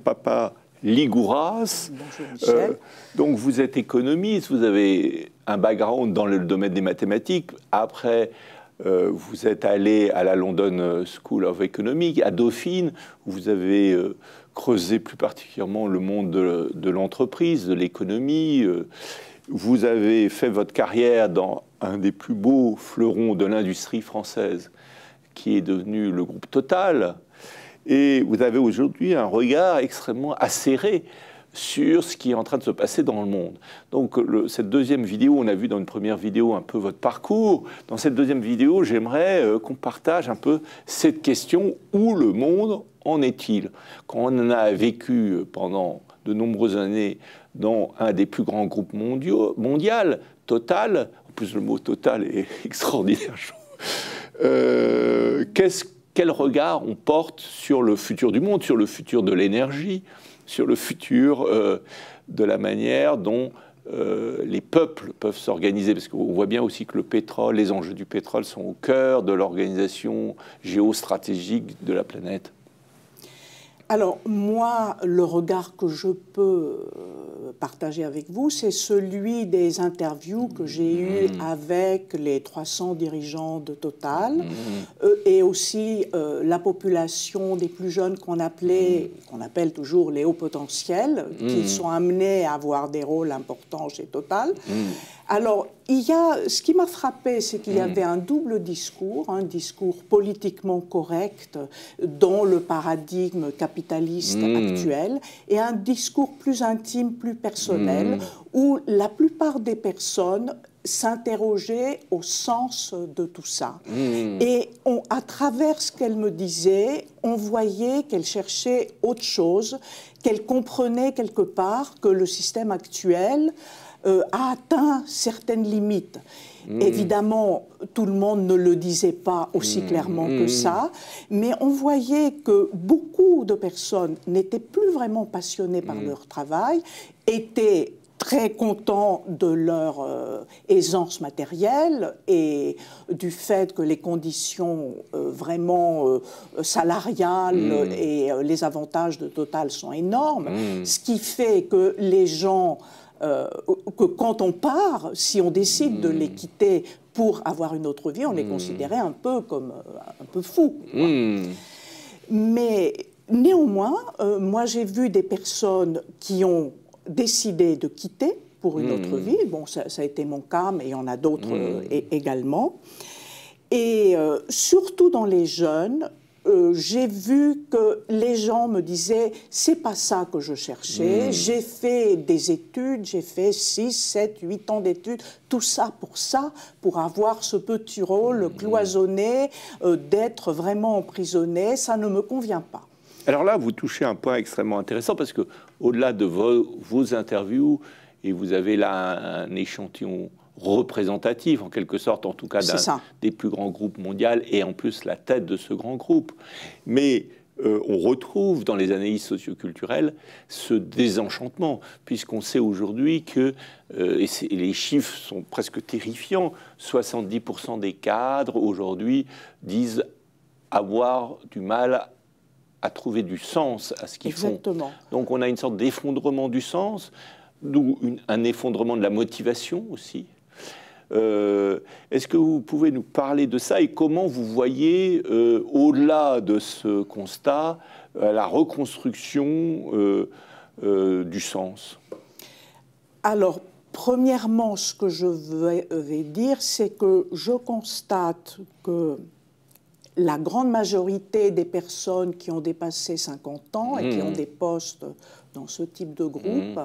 papa Ligouras. Bonjour Michel. Donc vous êtes économiste, vous avez un background dans le domaine des mathématiques. Après, vous êtes allé à la London School of Economics, à Dauphine, où vous avez creusé plus particulièrement le monde de l'entreprise, de l'économie. Vous avez fait votre carrière dans un des plus beaux fleurons de l'industrie française, qui est devenu le groupe Total. Et vous avez aujourd'hui un regard extrêmement acéré sur ce qui est en train de se passer dans le monde. Donc cette deuxième vidéo, on a vu dans une première vidéo un peu votre parcours. Dans cette deuxième vidéo, j'aimerais qu'on partage un peu cette question: où le monde en est-il? Quand on en a vécu pendant de nombreuses années dans un des plus grands groupes mondiaux, Total, en plus le mot Total est extraordinaire, quel regard on porte sur le futur du monde, sur le futur de l'énergie, sur le futur de la manière dont les peuples peuvent s'organiser, parce qu'on voit bien aussi que le pétrole, les enjeux du pétrole sont au cœur de l'organisation géostratégique de la planète. Alors, moi, le regard que je peux partager avec vous, c'est celui des interviews que j'ai eues avec les 300 dirigeants de Total et aussi la population des plus jeunes qu'on appelle toujours les hauts potentiels, qui sont amenés à avoir des rôles importants chez Total. Alors, ce qui m'a frappé, c'est qu'il y avait un double discours, un discours politiquement correct dans le paradigme capitaliste actuel, et un discours plus intime, plus personnel, où la plupart des personnes s'interrogeaient au sens de tout ça. Et à travers ce qu'elle me disait, on voyait qu'elle cherchait autre chose, qu'elle comprenait quelque part que le système actuel a atteint certaines limites. Évidemment, tout le monde ne le disait pas aussi clairement que ça, mais on voyait que beaucoup de personnes n'étaient plus vraiment passionnées par leur travail, étaient très contents de leur aisance matérielle et du fait que les conditions vraiment salariales et les avantages de Total sont énormes, ce qui fait que les gens que quand on part, si on décide de les quitter pour avoir une autre vie, on est considéré un peu comme un peu fou. Mais néanmoins, moi j'ai vu des personnes qui ont décidé de quitter pour une autre vie. Bon, ça a été mon cas, mais il y en a d'autres également. Et surtout dans les jeunes, j'ai vu que les gens me disaient « c'est pas ça que je cherchais, j'ai fait des études, j'ai fait 6, 7, 8 ans d'études, tout ça, pour avoir ce petit rôle cloisonné, d'être vraiment emprisonné, ça ne me convient pas ». Alors là, vous touchez un point extrêmement intéressant, parce qu'au-delà de vos interviews, et vous avez là un échantillon représentatif, en quelque sorte, en tout cas, des plus grands groupes mondiaux, et en plus la tête de ce grand groupe. Mais on retrouve dans les analyses socioculturelles ce désenchantement, puisqu'on sait aujourd'hui que, et les chiffres sont presque terrifiants, 70% des cadres aujourd'hui disent avoir du mal à trouver du sens à ce qu'ils font. Donc on a une sorte d'effondrement du sens, d'où un effondrement de la motivation aussi. Est-ce que vous pouvez nous parler de ça et comment vous voyez, au-delà de ce constat, la reconstruction du sens? Alors, premièrement, ce que je vais dire, c'est que je constate que la grande majorité des personnes qui ont dépassé 50 ans et qui ont des postes dans ce type de groupe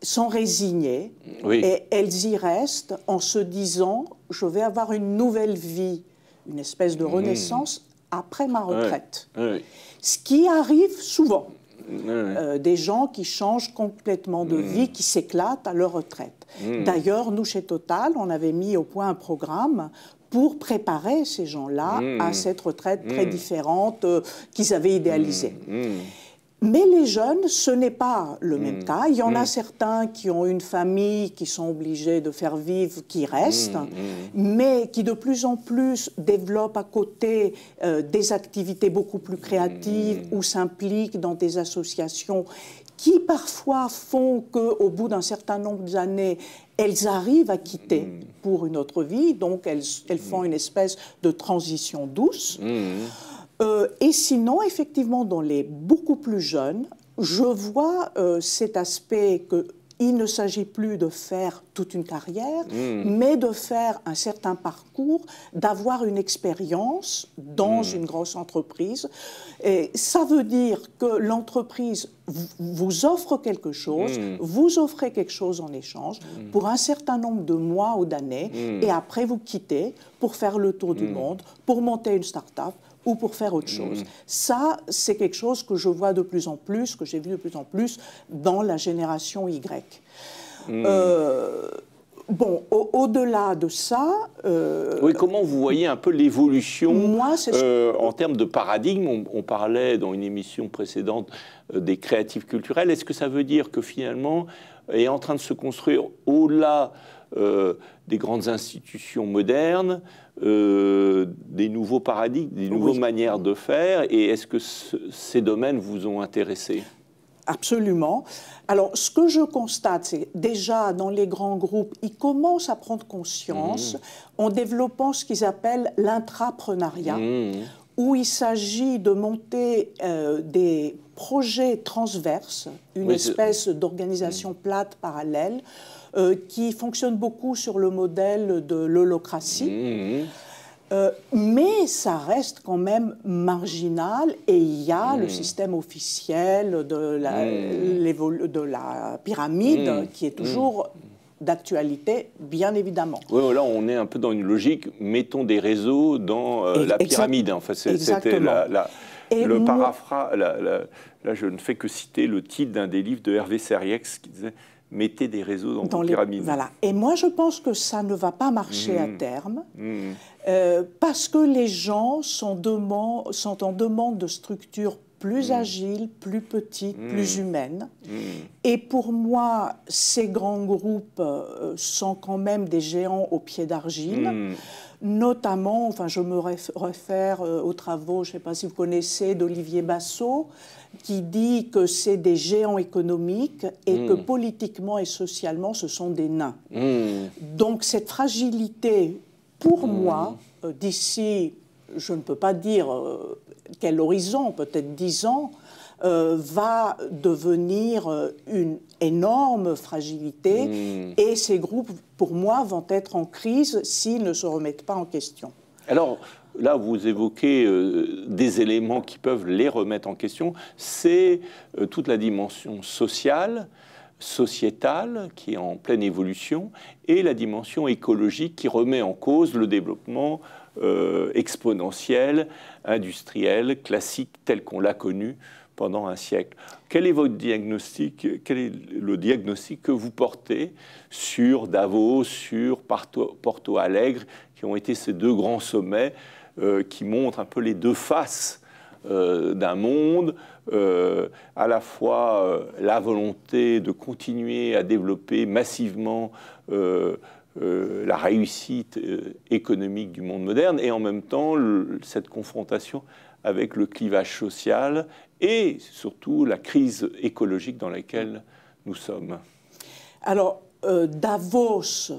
sont résignées et elles y restent en se disant « je vais avoir une nouvelle vie, une espèce de renaissance après ma retraite ». Ce qui arrive souvent. Des gens qui changent complètement de vie, qui s'éclatent à leur retraite. D'ailleurs, nous, chez Total, on avait mis au point un programme pour préparer ces gens-là à cette retraite très différente qu'ils avaient idéalisée. Mais les jeunes, ce n'est pas le même cas. Il y en a certains qui ont une famille, qui sont obligés de faire vivre, qui restent, mais qui de plus en plus développent à côté des activités beaucoup plus créatives ou s'impliquent dans des associations qui parfois font qu'au bout d'un certain nombre d'années, elles arrivent à quitter pour une autre vie, donc elles font une espèce de transition douce. Et sinon, effectivement, dans les beaucoup plus jeunes, je vois cet aspect qu'il ne s'agit plus de faire toute une carrière, mais de faire un certain parcours, d'avoir une expérience dans une grosse entreprise. Et ça veut dire que l'entreprise vous offre quelque chose, vous offrez quelque chose en échange pour un certain nombre de mois ou d'années, et après vous quittez pour faire le tour du monde, pour monter une start-up, ou pour faire autre chose. Ça, c'est quelque chose que je vois de plus en plus, que j'ai vu de plus en plus dans la génération Y. Bon, au-delà de ça... oui, comment vous voyez un peu l'évolution en termes de paradigme? On parlait dans une émission précédente des créatifs culturels. Est-ce que ça veut dire que finalement est en train de se construire au-delà des grandes institutions modernes, des nouveaux paradigmes, des nouvelles manières de faire, et est-ce que ces domaines vous ont intéressé? Absolument. Alors, ce que je constate, c'est déjà dans les grands groupes, ils commencent à prendre conscience en développant ce qu'ils appellent l'intrapreneuriat, où il s'agit de monter des projets transverses, une espèce d'organisation plate parallèle, qui fonctionne beaucoup sur le modèle de l'holocratie. Mais ça reste quand même marginal, et il y a le système officiel de la pyramide qui est toujours d'actualité, bien évidemment. Oui, là on est un peu dans une logique, mettons des réseaux dans la pyramide. Enfin, c'était le paraphrase. Là, je ne fais que citer le titre d'un des livres de Hervé Serriex qui disait « Mettez des réseaux dans vos pyramides ». Voilà. Et moi, je pense que ça ne va pas marcher à terme, parce que les gens sont en demande de structures plus agiles, plus petites, plus humaines. Et pour moi, ces grands groupes sont quand même des géants au pied d'argile. Notamment, enfin, je me réfère aux travaux, je ne sais pas si vous connaissez, d'Olivier Bassot, qui dit que c'est des géants économiques et que politiquement et socialement, ce sont des nains. Donc cette fragilité, pour moi, d'ici, je ne peux pas dire quel horizon, peut-être 10 ans, va devenir une énorme fragilité, et ces groupes, pour moi, vont être en crise s'ils ne se remettent pas en question. Alors, là, vous évoquez des éléments qui peuvent les remettre en question. C'est toute la dimension sociale, sociétale, qui est en pleine évolution, et la dimension écologique qui remet en cause le développement exponentiel, industriel, classique, tel qu'on l'a connu pendant un siècle. Quel est votre diagnostic? Quel est le diagnostic que vous portez sur Davos, sur Porto Alegre, qui ont été ces deux grands sommets qui montrent un peu les deux faces d'un monde, à la fois la volonté de continuer à développer massivement la réussite économique du monde moderne, et en même temps cette confrontation avec le clivage social et surtout la crise écologique dans laquelle nous sommes. Alors, Davos,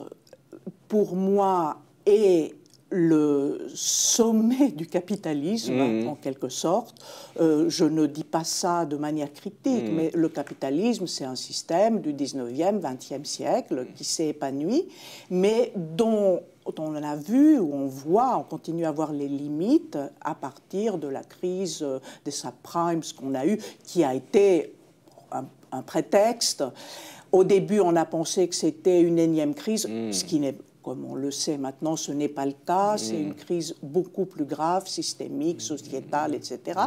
pour moi, est le sommet du capitalisme, en quelque sorte. Je ne dis pas ça de manière critique, mais le capitalisme, c'est un système du 19e, 20e siècle qui s'est épanoui, mais dont on a vu, où on voit, on continue à voir les limites à partir de la crise des subprimes qu'on a eue, qui a été un prétexte. Au début, on a pensé que c'était une énième crise, ce qui n'est, comme on le sait maintenant, ce n'est pas le cas. C'est une crise beaucoup plus grave, systémique, sociétale, etc.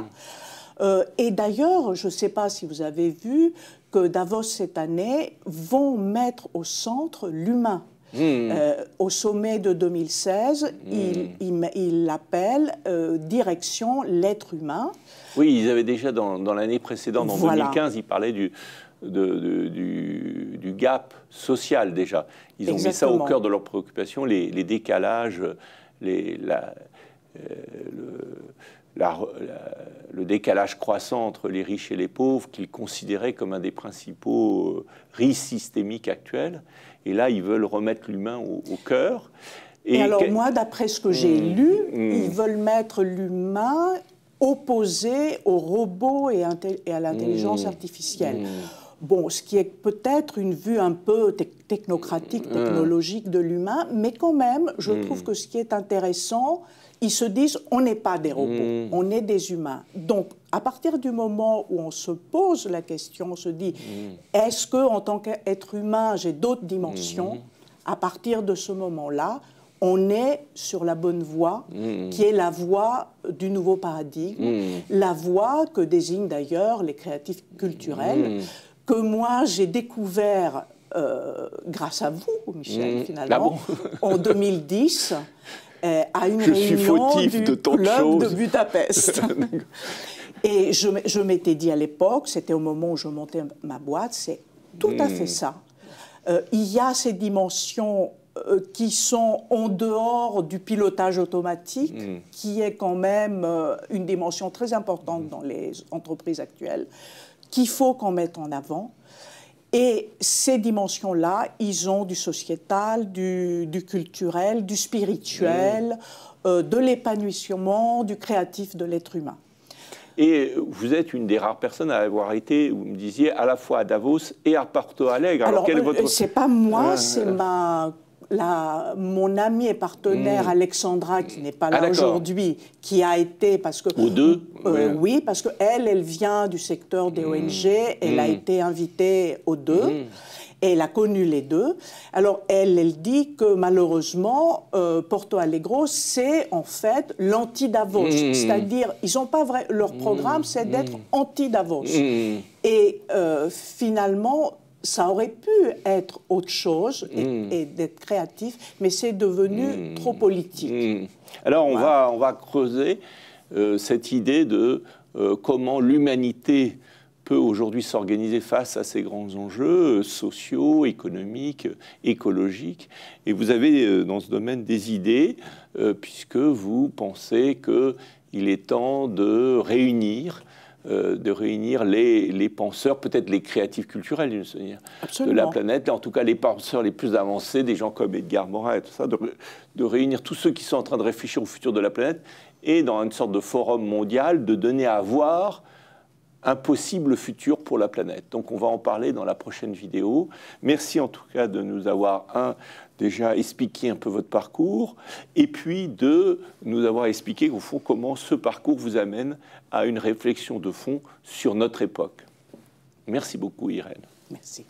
Et d'ailleurs, je ne sais pas si vous avez vu que Davos, cette année, vont mettre au centre l'humain. Au sommet de 2016, il l'appelle Direction l'être humain. Oui, ils avaient déjà, dans l'année précédente, en 2015, ils parlaient du gap social déjà. Ils ont mis ça au cœur de leurs préoccupations, les décalages, le décalage croissant entre les riches et les pauvres, qu'ils considéraient comme un des principaux risques systémiques actuels. Et là, ils veulent remettre l'humain au cœur. Et alors moi, d'après ce que j'ai lu, ils veulent mettre l'humain opposé aux robots et à l'intelligence artificielle. Bon, ce qui est peut-être une vue un peu technocratique, technologique de l'humain, mais quand même, je trouve que ce qui est intéressant, ils se disent, on n'est pas des robots, on est des humains. Donc, à partir du moment où on se pose la question, on se dit, est-ce qu'en tant qu'être humain, j'ai d'autres dimensions? À partir de ce moment-là, on est sur la bonne voie, qui est la voie du nouveau paradigme, la voie que désignent d'ailleurs les créatifs culturels, que moi j'ai découvert grâce à vous, Michel, finalement, en 2010, à une réunion du club de Budapest. Et je m'étais dit à l'époque, c'était au moment où je montais ma boîte, c'est tout à fait ça. Il y a ces dimensions qui sont en dehors du pilotage automatique, qui est quand même une dimension très importante dans les entreprises actuelles, qu'il faut qu'on mette en avant. Et ces dimensions-là, ils ont du sociétal, du culturel, du spirituel, de l'épanouissement, du créatif de l'être humain. Et vous êtes une des rares personnes à avoir été, vous me disiez, à la fois à Davos et à Porto Alegre. Alors c'est pas moi, c'est mon amie et partenaire Alexandra, qui n'est pas là aujourd'hui, qui a été, parce que... Aux deux oui, parce qu'elle vient du secteur des ONG, elle a été invitée aux deux, et elle a connu les deux. Alors elle dit que malheureusement, Porto Alegre, c'est en fait l'anti-Davos, c'est-à-dire, ils n'ont pas vrai... Leur programme, c'est d'être anti-Davos. Et finalement, ça aurait pu être autre chose et d'être créatif, mais c'est devenu trop politique. Alors on va creuser cette idée de comment l'humanité peut aujourd'hui s'organiser face à ces grands enjeux sociaux, économiques, écologiques. Et vous avez dans ce domaine des idées, puisque vous pensez qu'il est temps de réunir les penseurs, peut-être les créatifs culturels de la planète, en tout cas les penseurs les plus avancés, des gens comme Edgar Morin et tout ça, de réunir tous ceux qui sont en train de réfléchir au futur de la planète et dans une sorte de forum mondial, de donner à voir un possible futur pour la planète. Donc on va en parler dans la prochaine vidéo. Merci en tout cas de nous avoir, déjà expliqué un peu votre parcours, et puis de nous avoir expliqué au fond comment ce parcours vous amène à une réflexion de fond sur notre époque. Merci beaucoup Irène. Merci.